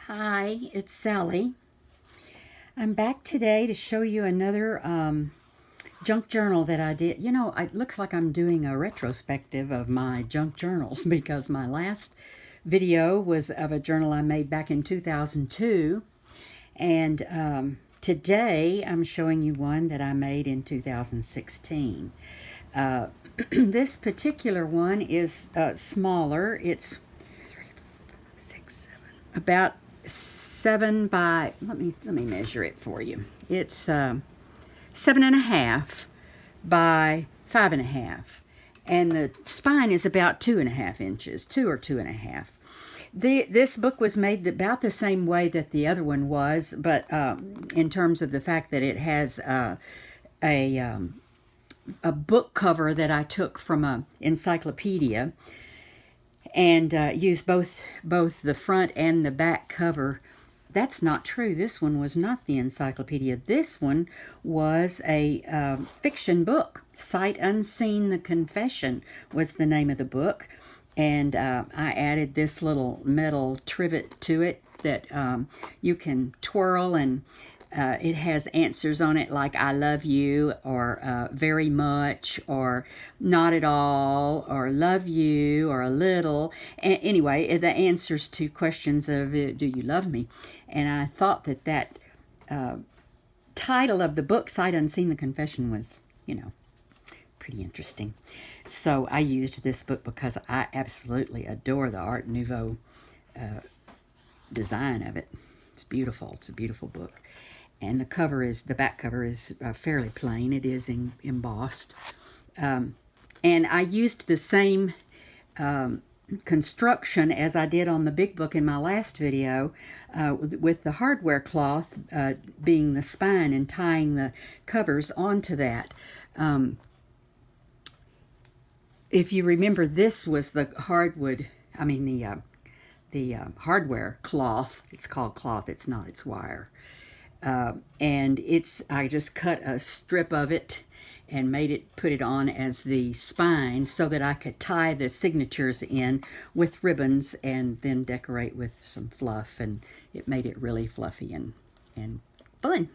Hi, it's Sally. I'm back today to show you another junk journal that I did. You know, it looks like I'm doing a retrospective of my junk journals because my last video was of a journal I made back in 2002. And today I'm showing you one that I made in 2016. This particular one is smaller. It's about 7 by, let me measure it for you. It's 7.5 by 5.5, and the spine is about 2.5 inches, 2 or 2.5. This book was made about the same way that the other one was, but in terms of the fact that it has a book cover that I took from a encyclopedia, and used both the front and the back cover. That's not true. This one was not the encyclopedia. This one was a fiction book. Sight Unseen, The Confession was the name of the book. And I added this little metal trivet to it that you can twirl, and it has answers on it like I love you, or very much, or not at all, or love you, or a little. Anyway, the answers to questions of do you love me? And I thought that title of the book, Sight Unseen, The Confession, was, pretty interesting. So I used this book because I absolutely adore the Art Nouveau design of it. It's beautiful. It's a beautiful book. And the back cover is fairly plain. It is embossed. And I used the same construction as I did on the big book in my last video, with the hardware cloth being the spine and tying the covers onto that. If you remember, this was the hardware cloth. It's called cloth. It's not. It's wire. And I just cut a strip of it and put it on as the spine so that I could tie the signatures in with ribbons and then decorate with some fluff, and it made it really fluffy and fun.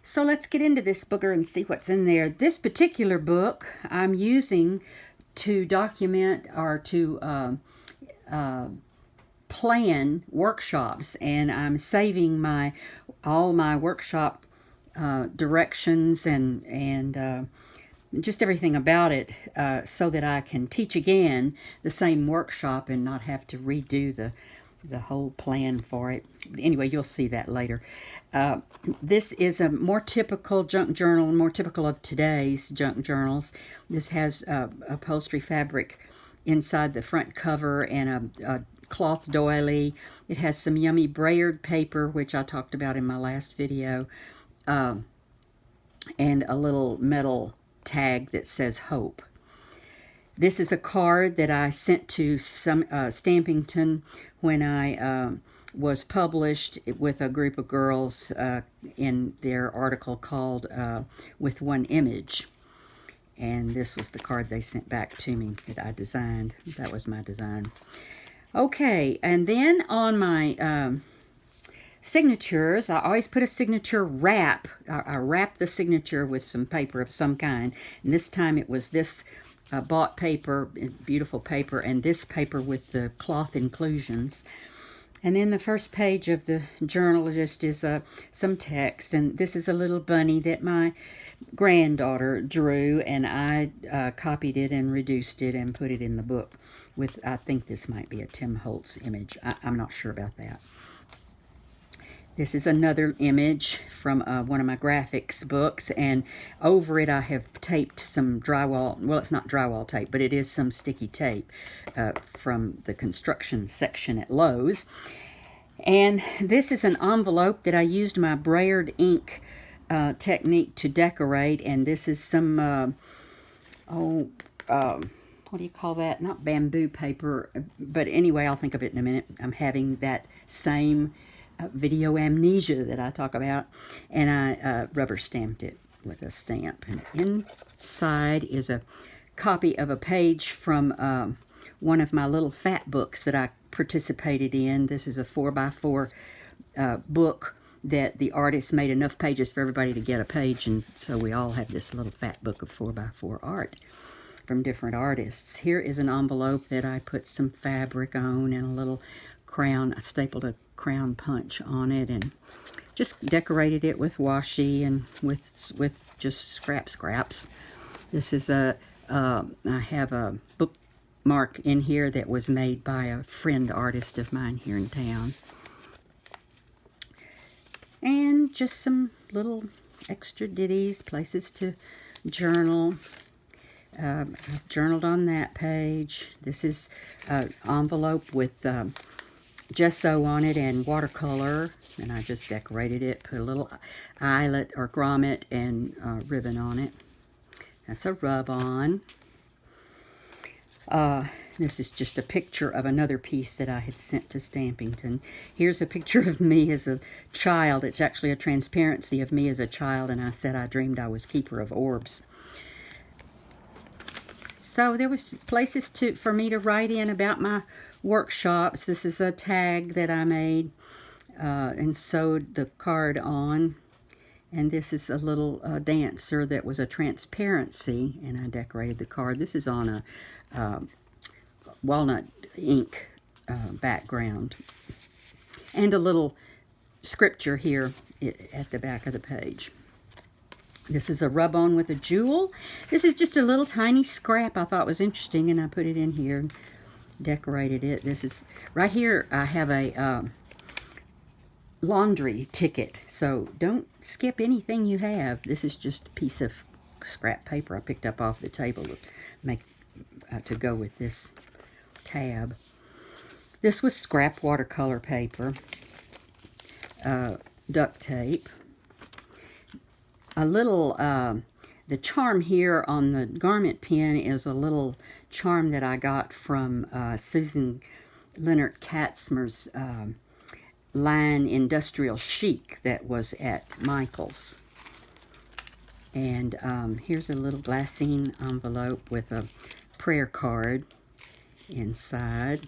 So let's get into this booger and see what's in there. This particular book I'm using to document or to plan workshops, and I'm saving all my workshop directions and just everything about it, so that I can teach again the same workshop and not have to redo the whole plan for it. But anyway, you'll see that later. This is a more typical junk journal, more typical of today's junk journals. This has upholstery fabric inside the front cover and a cloth doily. It has some yummy brayered paper, which I talked about in my last video, and a little metal tag that says hope. This is a card that I sent to Stampington when I was published with a group of girls in their article called With One Image. And this was the card they sent back to me that I designed. That was my design. Okay, and then on my signatures, I always put a signature wrap. I wrap the signature with some paper of some kind. And this time it was this bought paper, beautiful paper, and this paper with the cloth inclusions. And then the first page of the journal just is some text. And this is a little bunny that my granddaughter drew, and I copied it and reduced it and put it in the book with, I think this might be a Tim Holtz image. I'm not sure about that. This is another image from one of my graphics books, and over it I have taped some drywall. Well, it's not drywall tape, but it is some sticky tape from the construction section at Lowe's. And this is an envelope that I used my brayered ink technique to decorate, and this is some, what do you call that? Not bamboo paper, but anyway, I'll think of it in a minute. I'm having that same video amnesia that I talk about, and I rubber stamped it with a stamp. And inside is a copy of a page from one of my little fat books that I participated in. This is a 4x4 book that the artist made enough pages for everybody to get a page, and so we all have this little fat book of 4x4 art from different artists. Here is an envelope that I put some fabric on and a little crown. I stapled a crown punch on it and just decorated it with washi and with just scraps. This is I have a bookmark in here that was made by a friend artist of mine here in town. And just some little extra ditties, places to journal. I've journaled on that page. This is an envelope with gesso on it and watercolor, and I just decorated it, put a little eyelet or grommet and ribbon on it. That's a rub-on. This is just a picture of another piece that I had sent to Stampington. Here's a picture of me as a child. It's actually a transparency of me as a child, and I said I dreamed I was keeper of orbs. So there was places for me to write in about my workshops. This is a tag that I made and sewed the card on. And this is a little dancer that was a transparency, and I decorated the card. This is on a walnut ink background. And a little scripture here at the back of the page. This is a rub-on with a jewel. This is just a little tiny scrap I thought was interesting, and I put it in here and decorated it. This is, right here I have a laundry ticket, so don't skip anything you have. This is just a piece of scrap paper I picked up off the table to make to go with this tab. This was scrap watercolor paper, duct tape. A little, the charm here on the garment pin is a little charm that I got from Susan Leonard Katzmer's line Industrial Chic that was at Michael's. And here's a little glassine envelope with a prayer card inside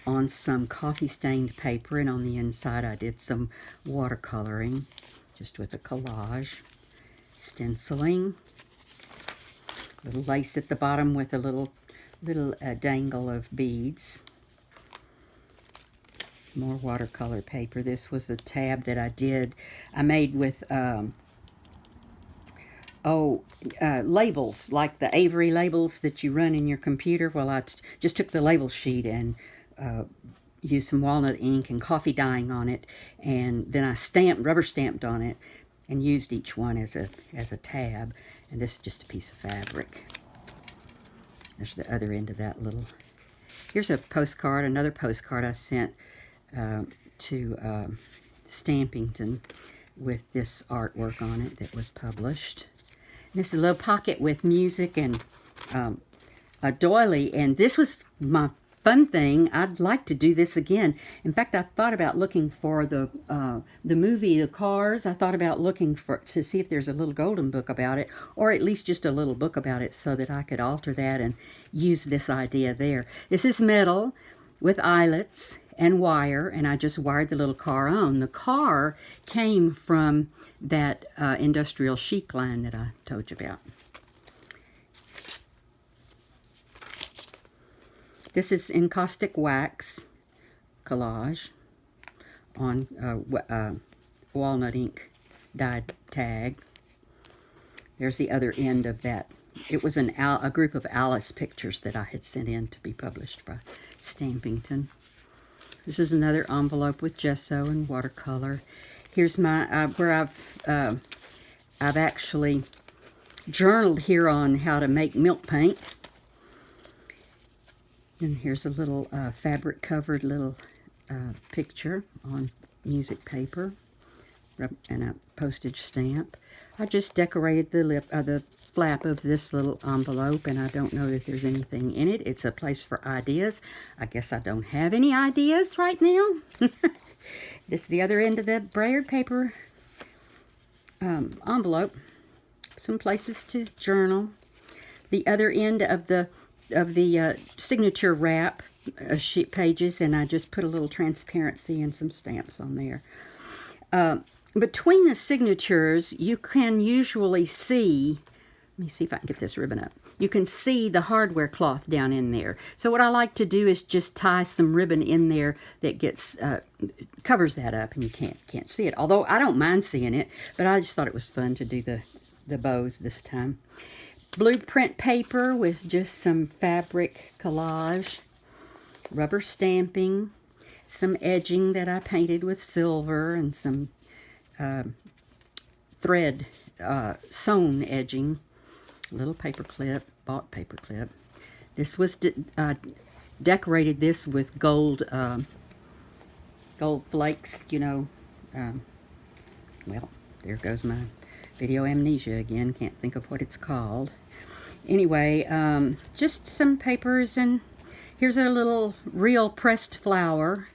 on some coffee stained paper, and on the inside I did some watercoloring just with a collage, stenciling, little lace at the bottom with a little dangle of beads. More watercolor paper. This was a tab that I made with labels, like the Avery labels that you run in your computer. Well, I just took the label sheet and used some walnut ink and coffee dyeing on it, and then I rubber stamped on it and used each one as a tab. And this is just a piece of fabric. There's the other end of that little. Here's a postcard, another postcard I sent to Stampington with this artwork on it that was published. And this is a little pocket with music and a doily, and this was my fun thing. I'd like to do this again. In fact, I thought about looking for the movie, The Cars. I thought about looking to see if there's a little golden book about it, or at least just a little book about it, so that I could alter that and use this idea there. This is metal with eyelets and wire, and I just wired the little car on. The car came from that Industrial Chic line that I told you about. This is encaustic wax collage on walnut ink dyed tag. There's the other end of that. It was a group of Alice pictures that I had sent in to be published by Stampington. This is another envelope with gesso and watercolor. Here's my where I've actually journaled here on how to make milk paint. And here's a little fabric-covered little picture on music paper and a postage stamp. I just decorated the flap of this little envelope, and I don't know that there's anything in it. It's a place for ideas. I guess I don't have any ideas right now. This is the other end of the brayered paper envelope. Some places to journal. The other end of the signature wrap sheet pages, and I just put a little transparency and some stamps on there. Between the signatures, you can usually see, let me see if I can get this ribbon up. You can see the hardware cloth down in there. So what I like to do is just tie some ribbon in there that gets covers that up, and you can't see it. Although I don't mind seeing it, but I just thought it was fun to do the bows this time. Blueprint paper with just some fabric collage, rubber stamping, some edging that I painted with silver, and some thread sewn edging, little paper clip, bought paper clip. This was decorated this with gold flakes, you know. Well, there goes my video amnesia again. Can't think of what it's called. Anyway, just some papers, and here's a little real pressed flower.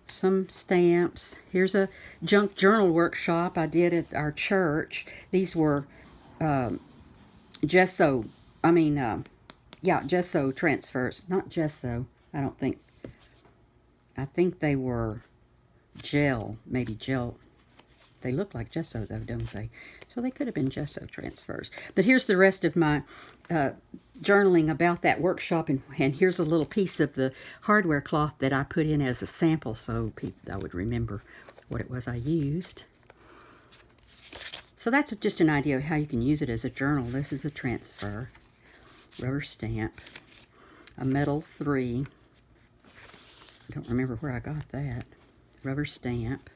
Some stamps. Here's a junk journal workshop I did at our church. These were gesso transfers. Not gesso, I don't think. I think they were gel, maybe gel. They look like gesso though, don't they? So they could have been gesso transfers. But here's the rest of my journaling about that workshop, and here's a little piece of the hardware cloth that I put in as a sample so I would remember what it was I used. So that's just an idea of how you can use it as a journal. This is a transfer, rubber stamp, a metal 3. I don't remember where I got that. Rubber stamp.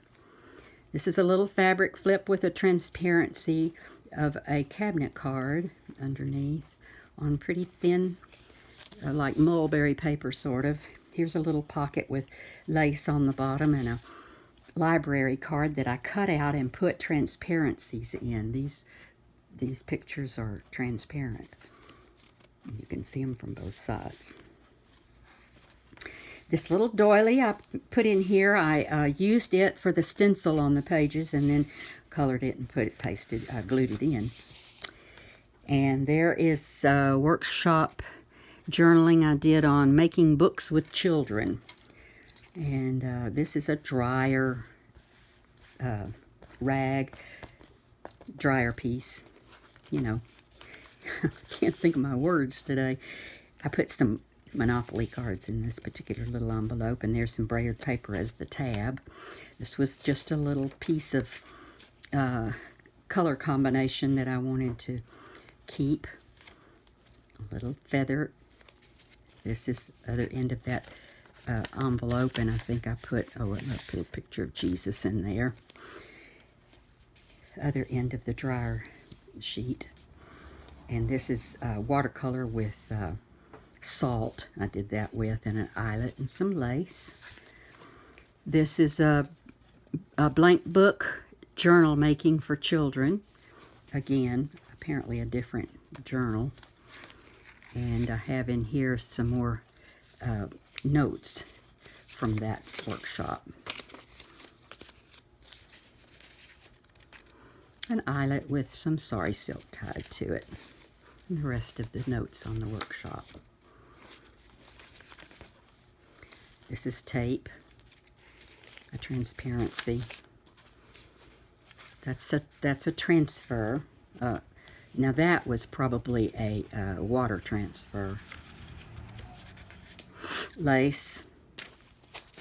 This is a little fabric flip with a transparency of a cabinet card underneath on pretty thin, like mulberry paper sort of. Here's a little pocket with lace on the bottom, and a library card that I cut out and put transparencies in. These pictures are transparent. You can see them from both sides. This little doily I put in here, I used it for the stencil on the pages and then colored it and glued it in. And there is workshop journaling I did on making books with children. And this is a dryer dryer piece. You know, I can't think of my words today. I put some Monopoly cards in this particular little envelope, and there's some braided paper as the tab. This was just a little piece of color combination that I wanted to keep. A little feather. This is the other end of that envelope, and I think I put a picture of Jesus in there. Other end of the dryer sheet. And this is watercolor with salt. I did that with, and an eyelet and some lace. This is a blank book journal making for children. Again, apparently a different journal. And I have in here some more notes from that workshop. An eyelet with some sari silk tied to it. And the rest of the notes on the workshop. This is tape, a transparency. That's a transfer. Now that was probably a water transfer. Lace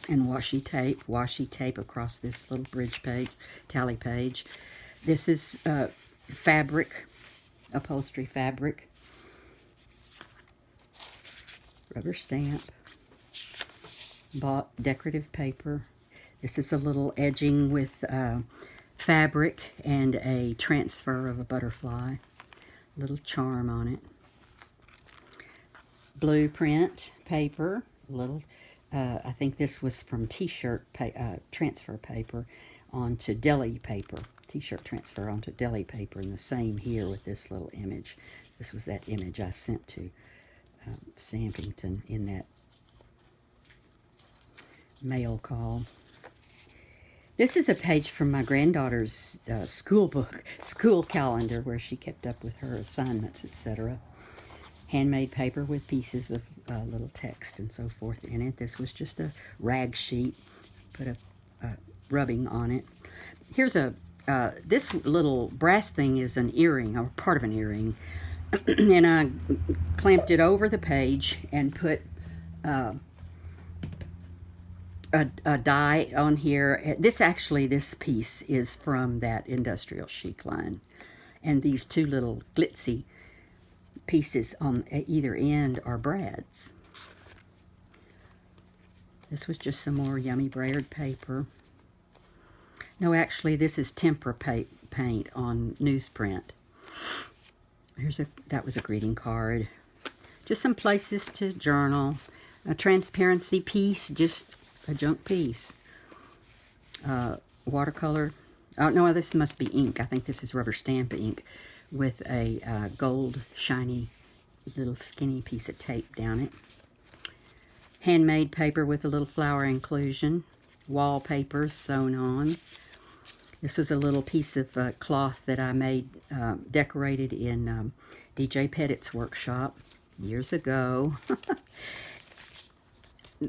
and washi tape across this little bridge page, tally page. This is fabric, upholstery fabric. Rubber stamp. Bought decorative paper. This is a little edging with fabric and a transfer of a butterfly. Little charm on it. Blueprint paper. Little, I think this was from t-shirt transfer paper onto deli paper. T-shirt transfer onto deli paper, and the same here with this little image. This was that image I sent to Sampington in that mail call. This is a page from my granddaughter's school calendar where she kept up with her assignments, etc. handmade paper with pieces of little text and so forth in it. This was just a rag sheet, put a rubbing on it. Here's a, this little brass thing is an earring, or part of an earring, and I clamped it over the page and put a die on here. This piece is from that industrial chic line. And these two little glitzy pieces on either end are brads. This was just some more yummy brayered paper. No, actually, this is tempera paint on newsprint. That was a greeting card. Just some places to journal. A transparency piece, just a junk piece. Watercolor. Oh, no, this must be ink. I think this is rubber stamp ink with a gold shiny little skinny piece of tape down it. Handmade paper with a little flower inclusion. Wallpaper sewn on. This was a little piece of cloth that I made, decorated in DJ Pettit's workshop years ago.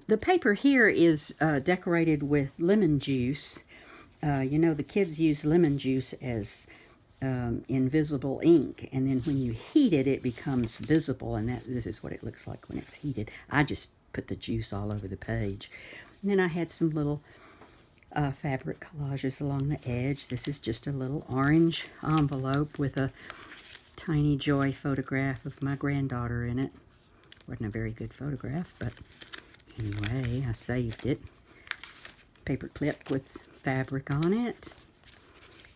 The paper here is decorated with lemon juice. You know, the kids use lemon juice as invisible ink, and then when you heat it, it becomes visible, and this is what it looks like when it's heated. I just put the juice all over the page. And then I had some little fabric collages along the edge. This is just a little orange envelope with a tiny joy photograph of my granddaughter in it. Wasn't a very good photograph, but anyway, I saved it. Paper clip with fabric on it.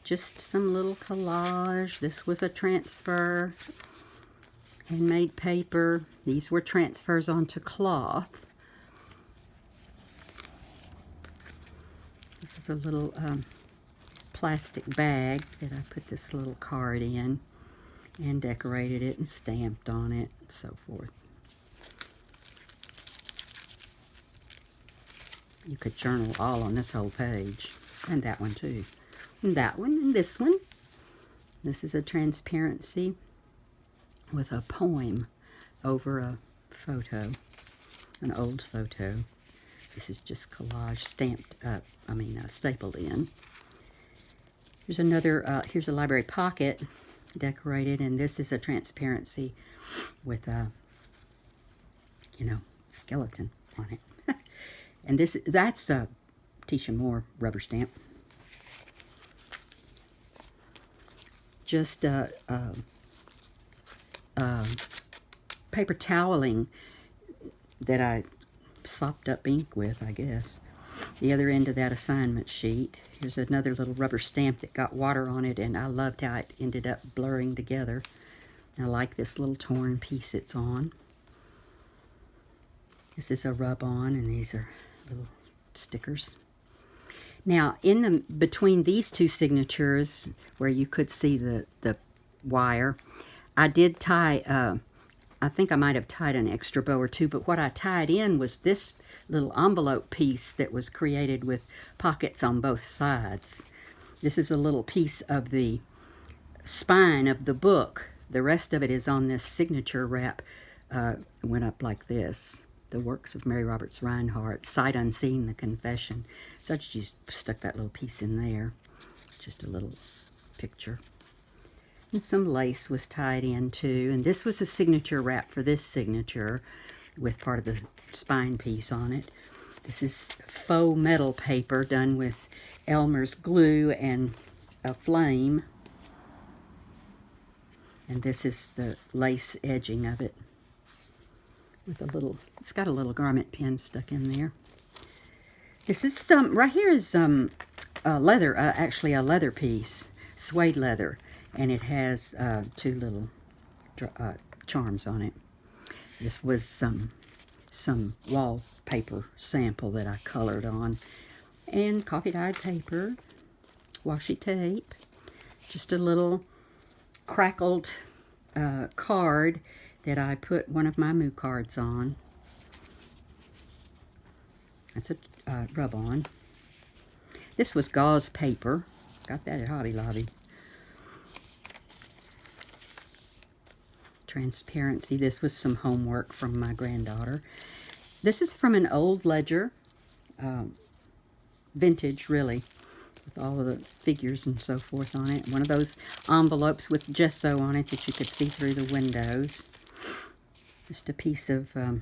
Just some little collage. This was a transfer. Handmade paper. These were transfers onto cloth. This is a little plastic bag that I put this little card in and decorated it and stamped on it and so forth. You could journal all on this whole page. And that one too. And that one and this one. This is a transparency with a poem over a photo. An old photo. This is just collage stamped up, stapled in. Here's another, here's a library pocket decorated, and this is a transparency with a, skeleton on it. And that's a Tisha Moore rubber stamp. Just paper toweling that I sopped up ink with, I guess. The other end of that assignment sheet. Here's another little rubber stamp that got water on it, and I loved how it ended up blurring together. I like this little torn piece it's on. This is a rub-on, and these are little stickers. Now, between these two signatures, where you could see the wire, I did tie, I think I might have tied an extra bow or two, but what I tied in was this little envelope piece that was created with pockets on both sides. This is a little piece of the spine of the book. The rest of it is on this signature wrap. Went up like this. The Works of Mary Roberts Reinhardt, Sight Unseen, The Confession. So I just stuck that little piece in there. Just a little picture. And some lace was tied in too. And this was a signature wrap for this signature with part of the spine piece on it. This is faux metal paper done with Elmer's glue and a flame. And this is the lace edging of it. With a little, it's got a little garment pin stuck in there. This is right here is leather, actually a leather piece, suede leather, and it has two little charms on it. This was some wallpaper sample that I colored on, and coffee dyed paper, washi tape, just a little crackled card that I put one of my Moo cards on. That's a rub-on. This was gauze paper. Got that at Hobby Lobby. transparency. This was some homework from my granddaughter. This is from an old ledger, vintage really, with all of the figures and so forth on it. One of those envelopes with gesso on it that you could see through the windows. Just a piece of, I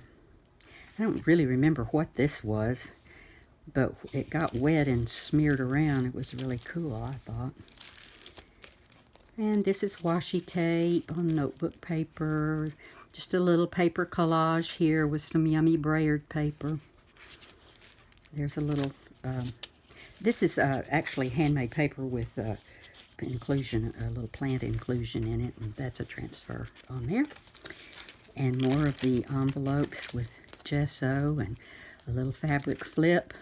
don't really remember what this was, but it got wet and smeared around. It was really cool, I thought. And this is washi tape on notebook paper. Just a little paper collage here with some yummy Braillard paper. There's a little, this is actually handmade paper with inclusion, a little plant inclusion in it, and that's a transfer on there. And more of the envelopes with gesso and a little fabric flip.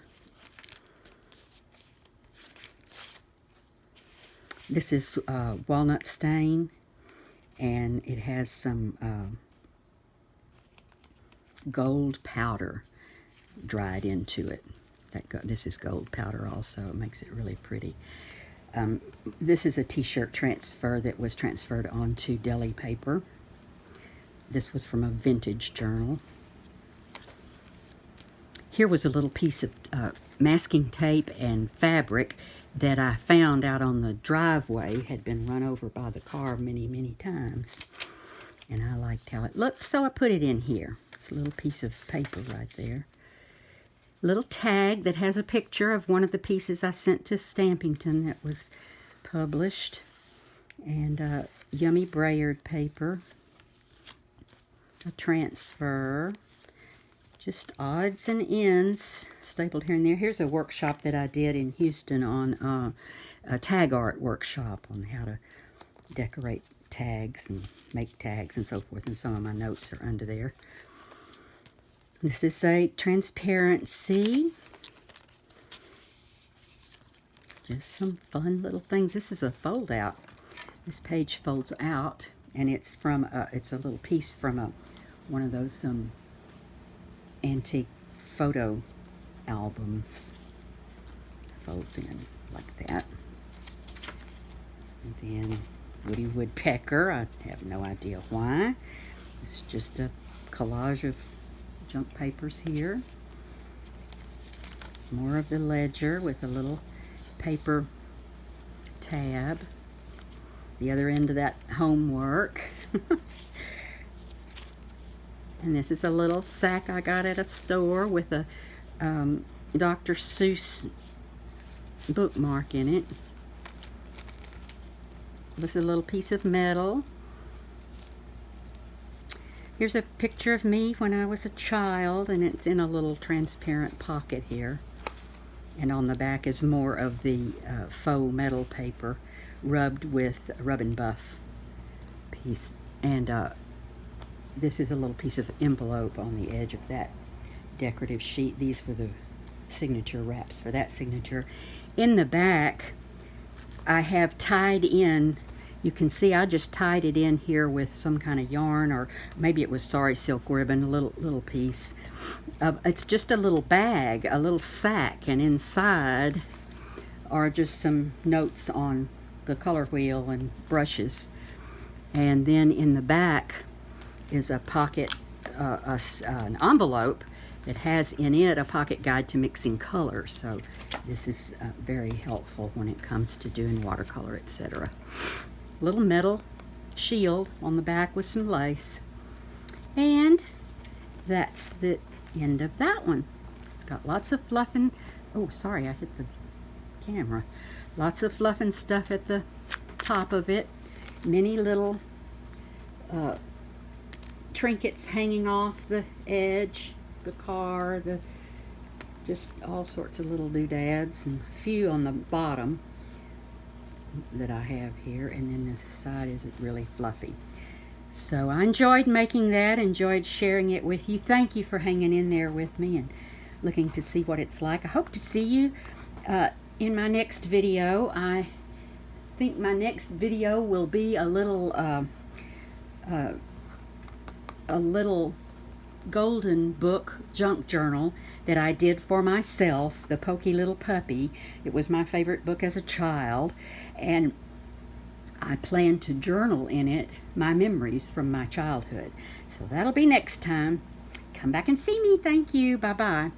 This is walnut stain, and it has some gold powder dried into it. This is gold powder also. It makes it really pretty. This is a t-shirt transfer that was transferred onto deli paper. This was from a vintage journal. Here was a little piece of masking tape and fabric that I found out on the driveway. Had been run over by the car many, many times. And I liked how it looked, so I put it in here. It's a little piece of paper right there. Little tag that has a picture of one of the pieces I sent to Stampington that was published. And yummy Braillard paper. A transfer. Just odds and ends stapled here and there. Here's a workshop that I did in Houston on a tag art workshop on how to decorate tags and make tags and so forth. And some of my notes are under there. This is a transparency. Just some fun little things. This is a fold out. This page folds out, and it's from it's a little piece from one of those antique photo albums. Folds in like that. And then Woody Woodpecker. I have no idea why. It's just a collage of junk papers here. More of the ledger with a little paper tab. The other end of that homework. And this is a little sack I got at a store with a Dr. Seuss bookmark in it. This is a little piece of metal. Here's a picture of me when I was a child, and it's in a little transparent pocket here. And on the back is more of the faux metal paper rubbed with a rub and buff piece. And this is a little piece of envelope on the edge of that decorative sheet. These were the signature wraps for that signature. In the back, I have tied in, you can see I just tied it in here with some kind of yarn, or maybe it was sari silk ribbon, a little piece. It's just a little bag, a little sack, and inside are just some notes on the color wheel and brushes. And then in the back is a pocket, an envelope that has in it a pocket guide to mixing colors. So this is very helpful when it comes to doing watercolor, etc. Little metal shield on the back with some lace. And that's the end of that one. It's got lots of fluff and, oh sorry, I hit the camera. Lots of fluff and stuff at the top of it. Many little trinkets hanging off the edge, the car, just all sorts of little doodads, and a few on the bottom that I have here, and then this side isn't really fluffy. So I enjoyed making that, enjoyed sharing it with you. Thank you for hanging in there with me and looking to see what it's like. I hope to see you in my next video. I think my next video will be a little golden book junk journal that I did for myself, The Pokey Little Puppy. It was my favorite book as a child, and I plan to journal in it my memories from my childhood. So that'll be next time. Come back and see me. Thank you. Bye bye.